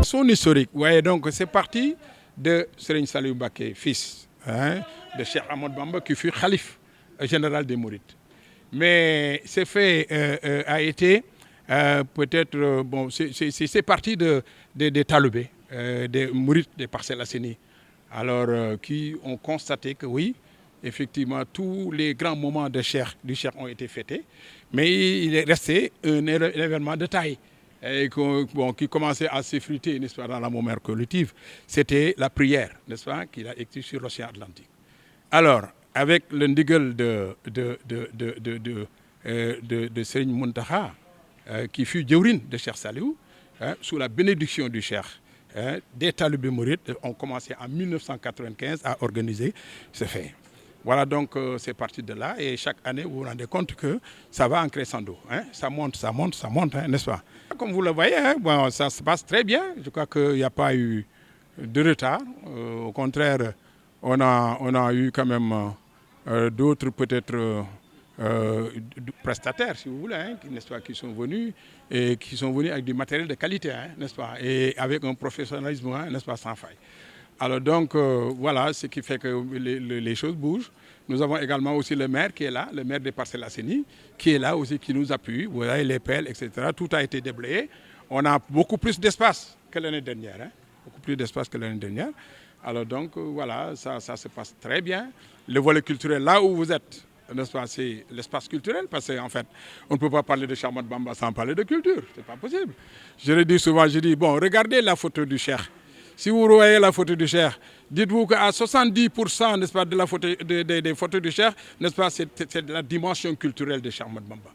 Son historique, vous voyez, donc c'est parti de Serigne Saliou Mbacké, fils de Cheikh Ahmadou Bamba, qui fut khalife général des Mourides. Mais ce fait a été peut-être, bon, c'est parti des talibés, des Mourides des Parcelles Assainies, alors qui ont constaté que oui, effectivement, tous les grands moments du Cheikh ont été fêtés, mais il est resté un événement de taille. Et qui commençait à s'effriter, n'est-ce pas, dans la momère collective, c'était la prière, n'est-ce pas, qu'il a écrite sur l'océan Atlantique. Alors, avec le ndigal de Serigne Mountakha, qui fut jawrin de Cheikh Saliou, sous la bénédiction du Cheikh, des talibés mourides ont commencé en 1995 à organiser ce fait. Voilà, donc c'est parti de là, et chaque année, vous vous rendez compte que ça va en crescendo. Ça monte, n'est-ce pas? Comme vous le voyez, bon, ça se passe très bien. Je crois qu'il n'y a pas eu de retard. Au contraire, on a eu quand même d'autres peut-être prestataires, si vous voulez, n'est-ce pas, qui sont venus avec du matériel de qualité, n'est-ce pas, et avec un professionnalisme, n'est-ce pas, sans faille. Alors donc, voilà, ce qui fait que les choses bougent. Nous avons également aussi le maire qui est là, le maire des Parcelles Assainies, qui est là aussi, qui nous appuie. Vous voyez, les pelles, etc. Tout a été déblayé. On a beaucoup plus d'espace que l'année dernière. Beaucoup plus d'espace que l'année dernière. Alors donc, voilà, ça se passe très bien. Le volet culturel, là où vous êtes, n'est-ce pas, c'est l'espace culturel, parce qu'en fait, on ne peut pas parler de Cheikh Ahmadou Bamba sans parler de culture. C'est pas possible. Je le dis souvent, je dis, bon, regardez la photo du Cheikh. Si vous voyez la photo du Cheikh, dites-vous qu'à 70%, n'est-ce pas, de la photo, des photos du Cheikh, n'est-ce pas, c'est de la dimension culturelle de Cheikh Ahmadou Bamba.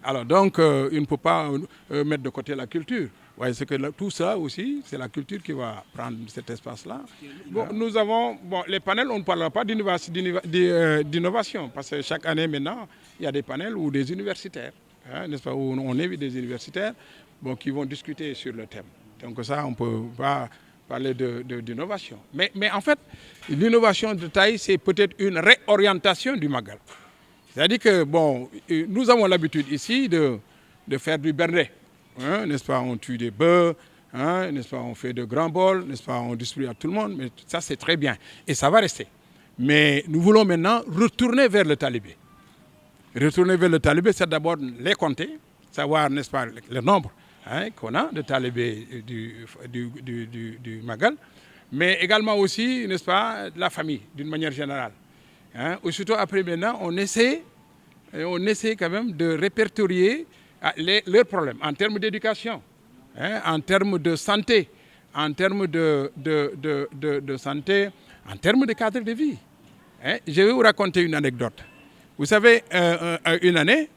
Alors donc, il ne peut pas mettre de côté la culture. Ouais, c'est que tout ça aussi, c'est la culture qui va prendre cet espace-là. Bon, nous avons, les panels, on ne parlera pas d'innovation, parce que chaque année maintenant, il y a des panels ou des universitaires, n'est-ce pas, où on invite des universitaires qui vont discuter sur le thème. Donc ça, on ne peut pas parler d'innovation. Mais en fait, l'innovation de taille, c'est peut-être une réorientation du Magal. C'est-à-dire que, bon, nous avons l'habitude ici de faire du bernet. N'est-ce pas, on tue des bœufs, n'est-ce pas, on fait de grands bols, n'est-ce pas, on distribue à tout le monde, mais ça c'est très bien. Et ça va rester. Mais nous voulons maintenant retourner vers le talibé. Retourner vers le talibé, c'est d'abord les compter, savoir, n'est-ce pas, le nombre qu'on a de talibés du Magal, mais également aussi, n'est-ce pas, la famille, d'une manière générale. Surtout après maintenant, on essaie quand même de répertorier leurs problèmes en termes d'éducation, en termes de santé, en termes de santé, en termes de cadre de vie. Je vais vous raconter une anecdote. Vous savez, une année,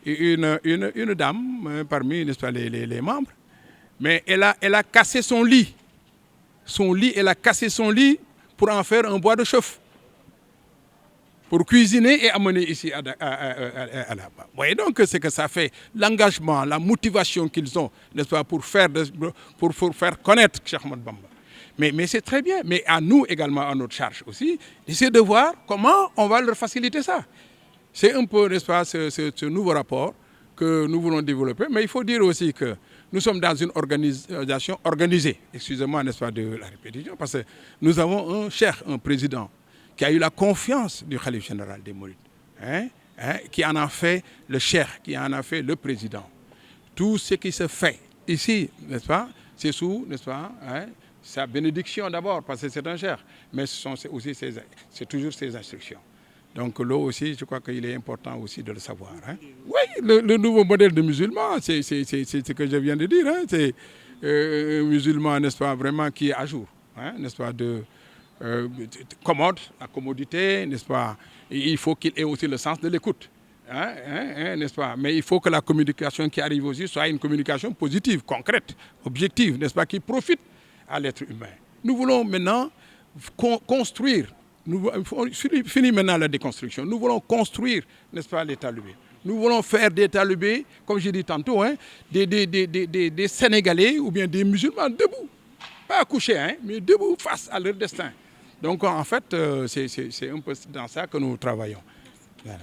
une dame parmi, n'est-ce pas, les membres, mais elle a cassé son lit. Elle a cassé son lit pour en faire un bois de chauffe, pour cuisiner et amener ici à la. Vous voyez donc ce que ça fait, l'engagement, la motivation qu'ils ont, n'est-ce pas, pour faire connaître Cheikh Ahmadou Bamba. Mais c'est très bien. Mais à nous également, à notre charge aussi, d'essayer de voir comment on va leur faciliter ça. C'est un peu, n'est-ce pas, ce nouveau rapport que nous voulons développer. Mais il faut dire aussi que nous sommes dans une organisation organisée, excusez-moi, n'est-ce pas, de la répétition, parce que nous avons un cheikh, un président, qui a eu la confiance du khalife général des Mourides, qui en a fait le cheikh, qui en a fait le président. Tout ce qui se fait ici, n'est-ce pas, c'est sous, n'est-ce pas, sa bénédiction d'abord, parce que c'est un cheikh, mais c'est toujours ses instructions. Donc là aussi, je crois qu'il est important aussi de le savoir. Oui, le nouveau modèle de musulman, c'est ce que je viens de dire. C'est un musulman, n'est-ce pas, vraiment qui est à jour, n'est-ce pas, commode, la commodité, n'est-ce pas. Et il faut qu'il ait aussi le sens de l'écoute, n'est-ce pas. Mais il faut que la communication qui arrive aussi soit une communication positive, concrète, objective, n'est-ce pas, qui profite à l'être humain. Nous voulons maintenant construire. Fini maintenant la déconstruction. Nous voulons construire, n'est-ce pas, les talibés. Nous voulons faire des talibés, comme j'ai dit tantôt, des Sénégalais ou bien des musulmans debout. Pas couchés, mais debout face à leur destin. Donc en fait, c'est un peu dans ça que nous travaillons. Voilà.